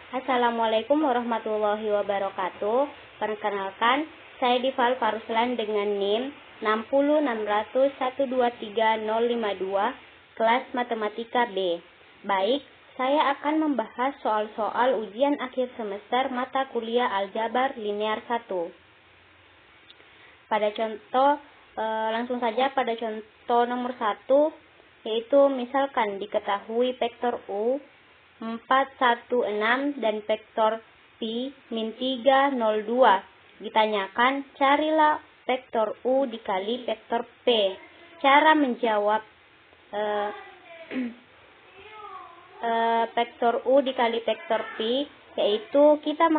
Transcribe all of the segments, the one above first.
Assalamualaikum warahmatullahi wabarakatuh. Perkenalkan, saya Dival Faruslan dengan NIM 60600123052, kelas Matematika B. Baik, saya akan membahas soal-soal ujian akhir semester mata kuliah Aljabar Linear 1. Pada contoh, langsung saja pada contoh nomor 1, yaitu misalkan diketahui vektor U 416 dan vektor Pi min 302. Ditanyakan, carilah vektor U dikali vektor P. Cara menjawab vektor U dikali vektor Pi, yaitu kita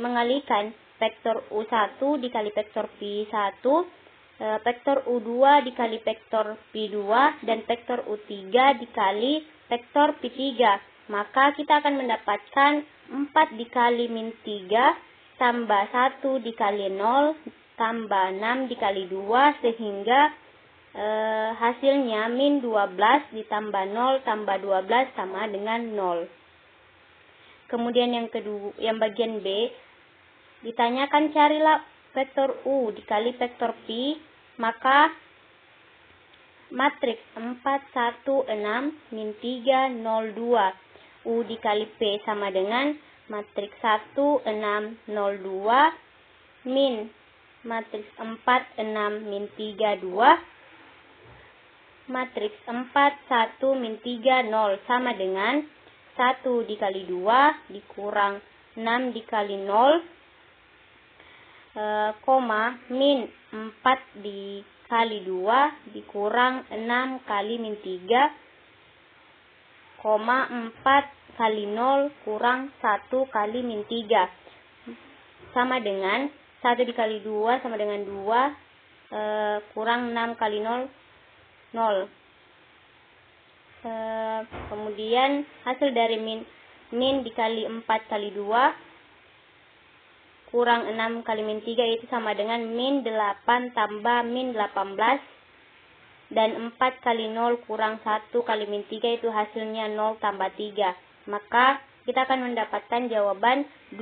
mengalikan vektor U1 dikali vektor Pi1, vektor U2 dikali vektor Pi2, dan vektor U3 dikali vektor Pi3. Maka kita akan mendapatkan 4 dikali min 3 tambah 1 dikali 0 tambah 6 dikali 2, sehingga hasilnya min 12 ditambah 0 tambah 12 sama dengan 0. Kemudian yang bagian B, ditanyakan carilah vektor U dikali vektor Pi, maka matriks 416 min 302 U dikali P sama dengan matriks 1602 min matriks 46 min 32 matriks 41 min 30 sama dengan 1 dikali 2 dikurang 6 dikali 0, min 4 dikali 2 dikurang 6 kali min 3, 4 kali 0 kurang 1 kali min 3 sama dengan 1 dikali 2 sama dengan 2 kurang 6 kali 0, 0. Kemudian hasil dari min dikali 4 kali 2 kurang 6 kali min 3 itu sama dengan min 8 tambah min 18, dan 4 kali 0 kurang 1 kali min 3 itu hasilnya 0 tambah 3. Maka kita akan mendapatkan jawaban 2,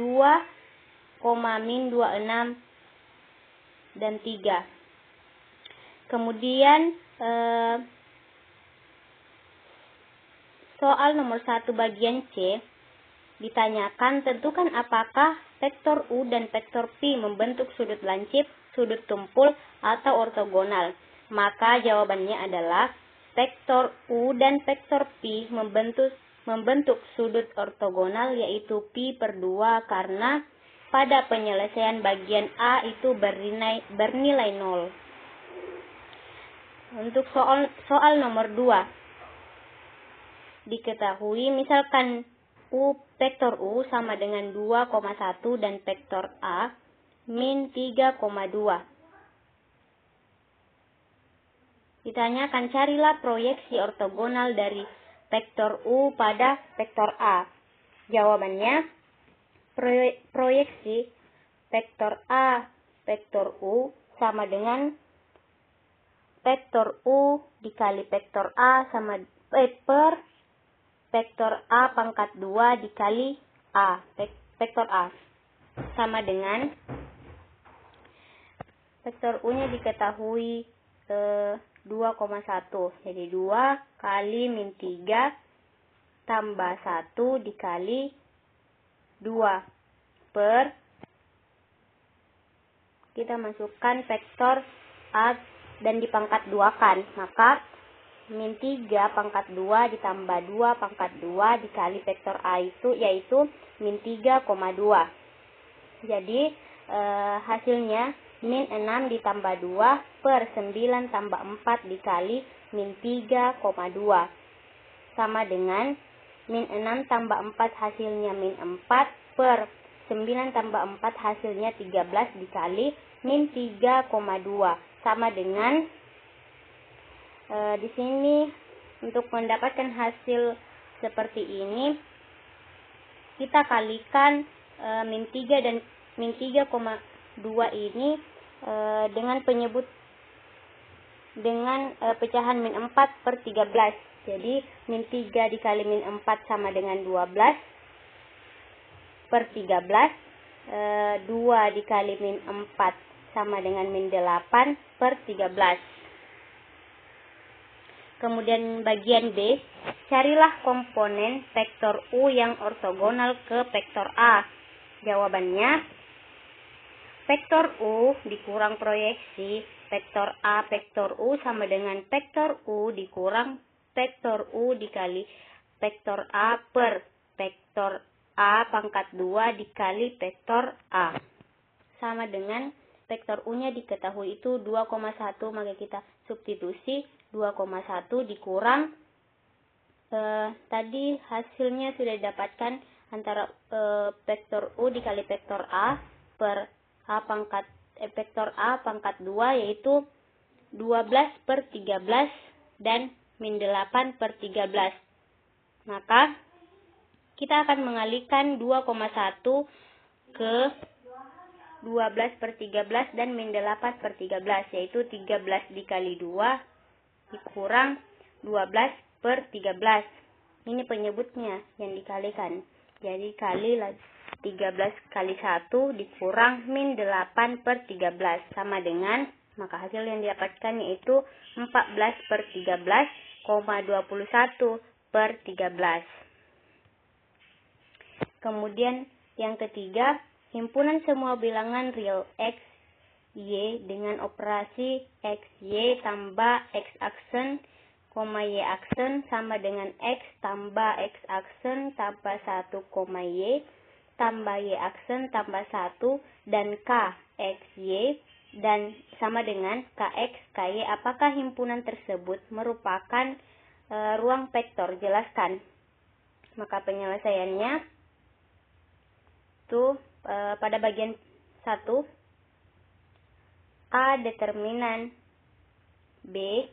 min 26 dan 3. Kemudian soal nomor 1 bagian C, ditanyakan tentukan apakah vektor U dan vektor Pi membentuk sudut lancip, sudut tumpul, atau ortogonal. Maka jawabannya adalah vektor U dan vektor Pi membentuk sudut ortogonal, yaitu Pi per 2, karena pada penyelesaian bagian A itu bernilai 0. Untuk soal nomor 2, diketahui misalkan vektor U sama dengan 2,1 dan vektor A min 3,2. Ditanyakan carilah proyeksi ortogonal dari vektor U pada vektor A. Jawabannya, proyeksi vektor A vektor U sama dengan vektor U dikali vektor A sama per vektor A pangkat 2 dikali A, vektor A, sama dengan vektor U nya diketahui 2,1. Jadi 2 kali min 3 tambah 1 dikali 2 per, kita masukkan vektor A dan dipangkat 2 kan, maka min 3 pangkat 2 ditambah 2 pangkat 2 dikali vektor A itu yaitu min 3,2. Jadi hasilnya min 6 ditambah 2 per 9 tambah 4 dikali min 3,2 sama dengan min 6 tambah 4 hasilnya min 4 per 9 tambah 4 hasilnya 13 dikali min 3,2 sama dengan di sini untuk mendapatkan hasil seperti ini kita kalikan min 3 dan min 3,2 ini dengan pecahan min 4 per 13. Jadi min 3 dikali min 4 sama dengan 12. per 13. 2 dikali min 4 sama dengan min 8 per 13. Kemudian bagian B, carilah komponen vektor U yang ortogonal ke vektor A. Jawabannya, vektor U dikurang proyeksi vektor A vektor U sama dengan vektor U dikurang vektor U dikali vektor A per vektor A pangkat 2 dikali vektor A. Sama dengan vektor U-nya diketahui itu 2,1, maka kita substitusi 2,1 dikurang tadi hasilnya sudah didapatkan antara vektor U dikali vektor A per A pangkat vektor A pangkat 2 yaitu 12 per 13 dan min 8 per 13. Maka kita akan mengalihkan 2,1 ke 12 per 13 dan min 8 per 13, yaitu 13 dikali 2 dikurang 12 per 13. Ini penyebutnya yang dikalikan. Jadi kali 13 kali 1 dikurang min 8 per 13 sama dengan, maka hasil yang didapatkan yaitu 14 per 13,21 per 13. Kemudian yang ketiga, himpunan semua bilangan real X, Y dengan operasi X, Y tambah X aksen, Y aksen sama dengan X tambah X aksen tambah 1, Y tambah Y aksen tambah 1 dan K, X, Y dan sama dengan KX, KY. Apakah himpunan tersebut merupakan ruang vektor? Jelaskan. Maka penyelesaiannya itu pada bagian 1, A determinan B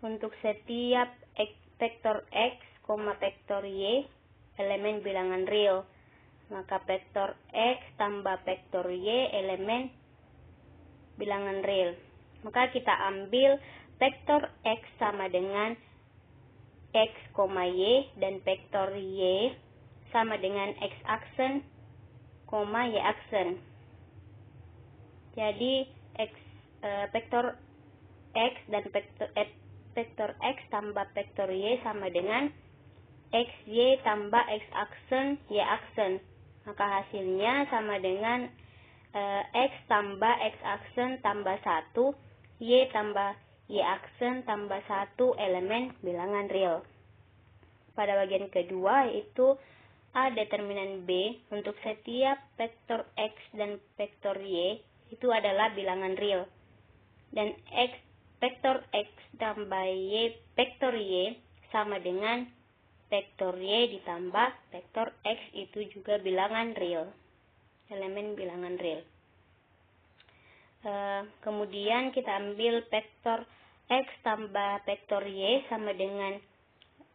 untuk setiap vektor X, vektor Y elemen bilangan real. Maka vektor X tambah vektor Y elemen bilangan real. Maka kita ambil vektor X sama dengan X, Y dan vektor Y sama dengan X aksen, Y aksen. Jadi vektor X dan vektor X tambah vektor Y sama dengan X, Y tambah X aksen, Y aksen. Maka hasilnya sama dengan X tambah X aksen tambah 1, Y tambah Y aksen tambah 1 elemen bilangan real. Pada bagian kedua yaitu A determinan B untuk setiap vektor X dan vektor Y itu adalah bilangan real. Dan vektor X tambah Y vektor Y sama dengan vektor Y ditambah vektor X itu juga bilangan real. Elemen bilangan real. Kemudian kita ambil vektor X tambah vektor Y sama dengan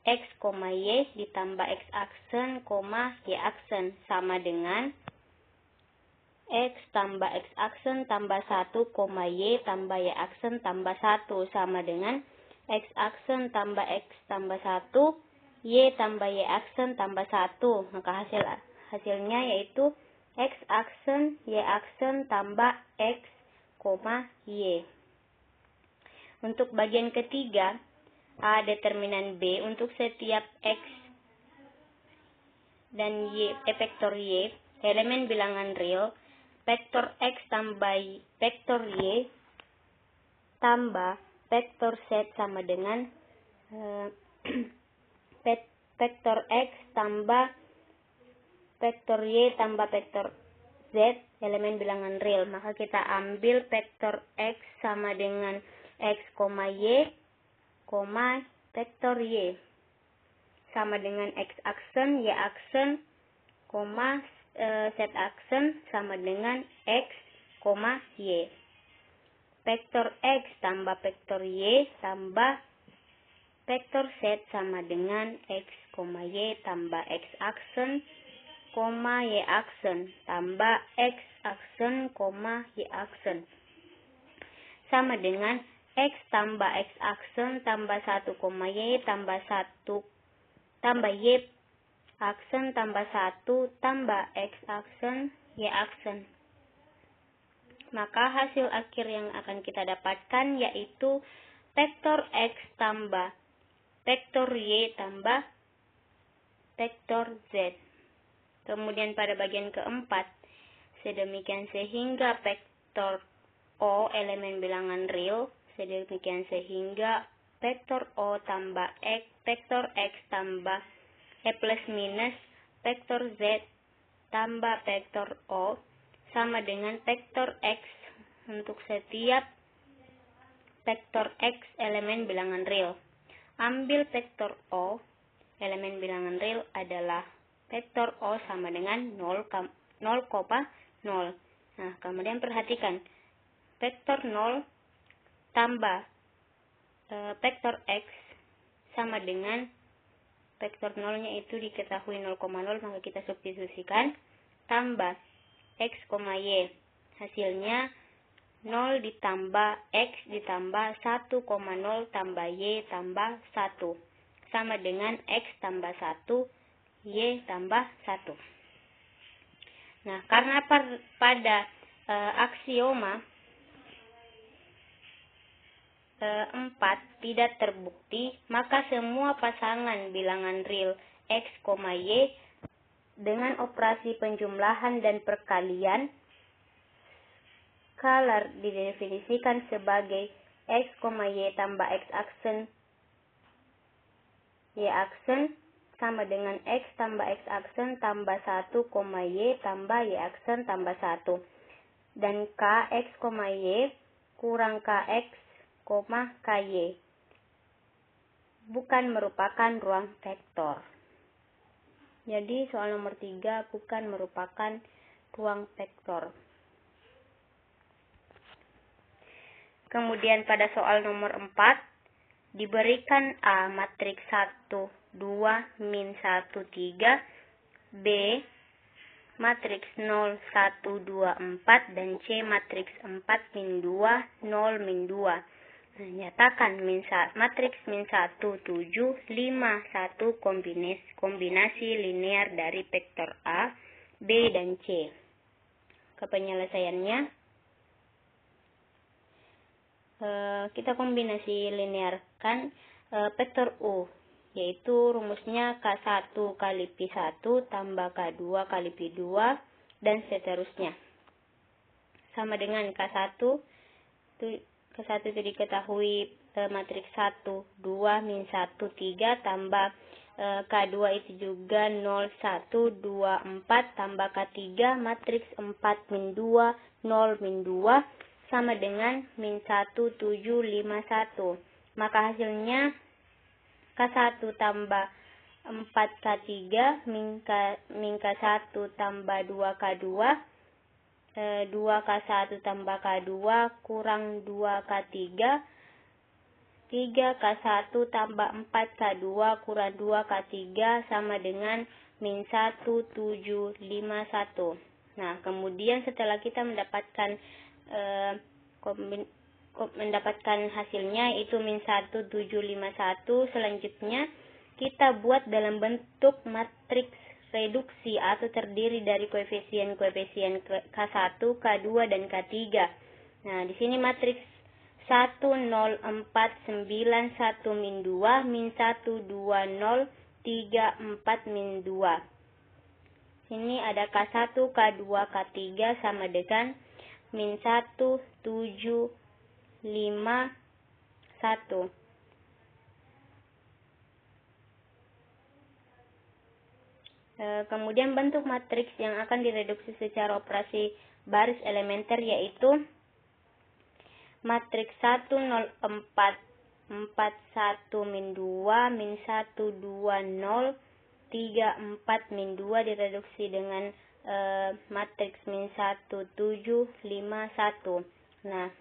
X, Y ditambah X aksen, Y aksen sama dengan X tambah X aksen tambah 1, Y tambah Y aksen tambah 1 sama dengan X aksen tambah X tambah 1, Y tambah Y aksen tambah 1. Maka hasilnya yaitu X aksen, Y aksen tambah X, Y. Untuk bagian ketiga, A determinan B untuk setiap X dan vektor Y elemen bilangan real. Vektor X tambah vektor Y tambah vektor Z sama dengan vektor X tambah vektor Y tambah vektor Z elemen bilangan real. Maka kita ambil vektor X sama dengan X, Y, vektor Y sama dengan X aksen, Y aksen, Z aksen sama dengan X, Y. Vektor X tambah vektor Y tambah vektor Z sama dengan X, Y tambah X aksen, Y aksen tambah X aksen, Y aksen sama dengan X tambah X aksen tambah 1, Y tambah 1 tambah Y aksen tambah 1 tambah X aksen, Y aksen. Maka hasil akhir yang akan kita dapatkan yaitu vektor X tambah vektor Y tambah vektor Z. Kemudian pada bagian keempat, sedemikian sehingga vektor O elemen bilangan real, sedemikian sehingga vektor O tambah X, vektor X tambah plus minus vektor Z tambah vektor O sama dengan vektor X untuk setiap vektor X elemen bilangan real. Ambil vektor O elemen bilangan real adalah vektor O sama dengan 0, Nah, kemudian perhatikan vektor 0 tambah vektor X sama dengan vektor 0-nya itu diketahui 0,0, maka kita substitusikan tambah X, Y. Hasilnya 0 ditambah X ditambah 1,0 tambah Y tambah 1. Sama dengan X tambah 1, Y tambah 1. Nah, karena pada aksioma 4 tidak terbukti, maka semua pasangan bilangan real X, Y dengan operasi penjumlahan dan perkalian scalar didefinisikan sebagai X, Y tambah X aksen, Y aksen sama dengan X tambah X aksen tambah 1, Y tambah Y aksen tambah 1. Dan KX, Y kurang KX, KY bukan merupakan ruang vektor. Jadi soal nomor 3 bukan merupakan ruang vektor. Kemudian pada soal nomor 4, diberikan A matriks 1, 2, min 1, 3, B matriks 0, 1, 2, 4, dan C matriks 4, min 2, 0, min 2. Nah, nyatakan matriks min 1, 7, 5, 1 kombinasi linear dari vektor A, B, dan C. Penyelesaiannya, kita kombinasi linearkan vektor U, yaitu rumusnya K1 kali P1 tambah K2 kali P2, dan seterusnya. Sama dengan K1 itu diketahui matriks 1, 2, min 1, 3 tambah K2 itu juga 0, 1, 2, 4 tambah K3 matriks 4, min 2, 0, min 2 sama dengan min 1, 7, 5, 1. Maka hasilnya K1 tambah 4K3 min K1 tambah 2K2, 2K1 tambah K2 kurang 2K3, 3K1 tambah 4K2 kurang 2K3 sama dengan min 1, 7, 5, 1. Nah, kemudian setelah kita mendapatkan hasilnya itu min 1, 7, 5, 1, selanjutnya kita buat dalam bentuk matriks reduksi atau terdiri dari koefisien-koefisien K1, K2, dan K3. Nah, di sini matriks 1, 0, 4, 9, 1, min 2, min 1, 2, 0, 3, 4, min 2. Sini ada K1, K2, K3 sama dengan min 1, 7, 5, 1. Kemudian bentuk matriks yang akan direduksi secara operasi baris elementer yaitu matriks 1, 0, 4, 4, 1, min 2, min 1, 2, 0, 3, 4, min 2 direduksi dengan matriks min 1, 7, 5, 1. Nah,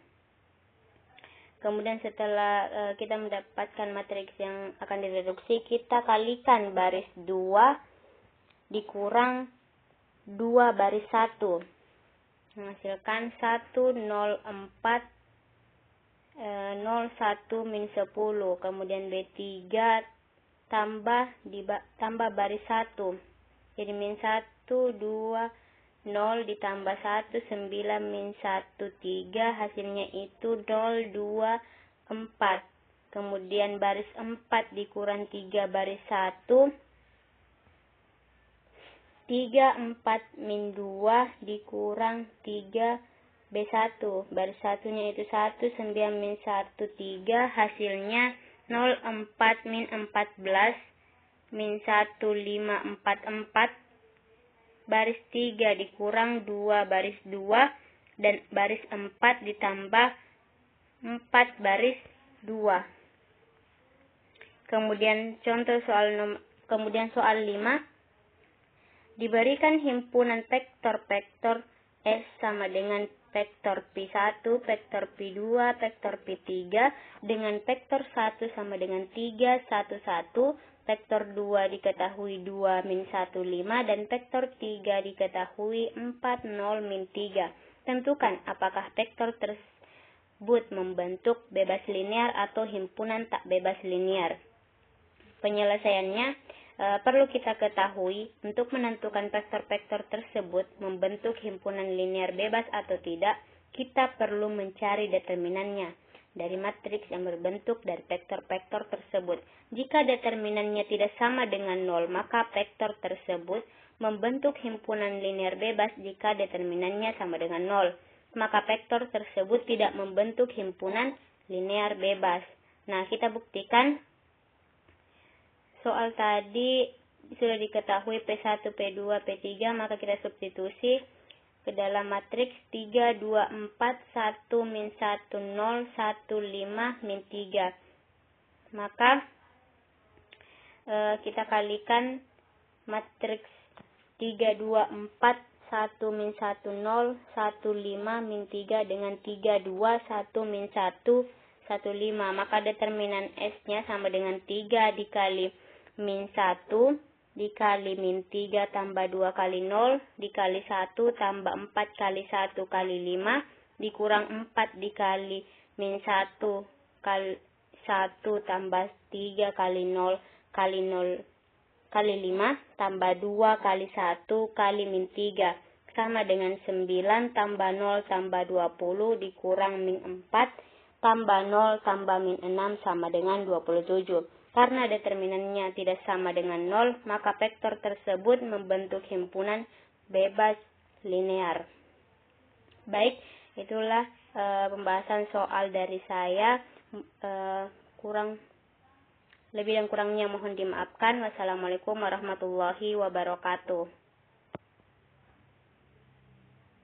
kemudian setelah kita mendapatkan matriks yang akan direduksi, kita kalikan baris 2 dikurang 2 baris 1. Menghasilkan 1, 0, 4, 0, 1, min 10. Kemudian B3 tambah baris 1. Jadi min 1, 2, 0 ditambah 1, 9 min 1, 3. Hasilnya itu 0, 2, 4. Kemudian baris 4 dikurang 3 baris 1. 3, 4 min 2 dikurang 3 B1. Baris satunya itu 1, 9 min 1, 3. Hasilnya 0, 4 min 14 min 1, 5, 4, 4. Baris 3 dikurang 2 baris 2. Dan baris 4 ditambah 4 baris 2. Kemudian soal 5. Diberikan himpunan vektor S sama dengan vektor P1, vektor P2, vektor P3 dengan vektor 1 sama dengan 3, 1, 1, vektor 2 diketahui 2, min 1, 5, dan vektor 3 diketahui 4, 0, min 3. Tentukan apakah vektor tersebut membentuk bebas linear atau himpunan tak bebas linear. Penyelesaiannya, perlu kita ketahui untuk menentukan vektor-vektor tersebut membentuk himpunan linear bebas atau tidak, kita perlu mencari determinannya dari matriks yang berbentuk dari vektor-vektor tersebut. Jika determinannya tidak sama dengan 0, maka vektor tersebut membentuk himpunan linear bebas. Jika determinannya sama dengan 0, maka vektor tersebut tidak membentuk himpunan linear bebas. Nah, kita buktikan. Soal tadi sudah diketahui P1, P2, P3, maka kita substitusi ke dalam matriks 3, 2, 4, 1, min 1, 0, 1, 5, min 3. Maka kita kalikan matriks 3, 2, 4, 1, min 1, 0, 1, 5, min 3 dengan 3, 2, 1, min 1, 1, 5. Maka determinan S-nya sama dengan 3 dikali min 1 dikali min 3 tambah 2 kali 0 dikali 1 tambah 4 kali 1 kali 5 dikurang 4 dikali min 1 kali 1 tambah 3 kali 0 kali 0 kali 5 tambah 2 kali 1 kali min 3 sama dengan 9 tambah 0 tambah 20 dikurang min 4 tambah 0 tambah min 6 sama dengan 27. Karena determinannya tidak sama dengan 0, maka vektor tersebut membentuk himpunan bebas linear. Baik, itulah pembahasan soal dari saya. Lebih dan kurangnya mohon dimaafkan. Wassalamualaikum warahmatullahi wabarakatuh.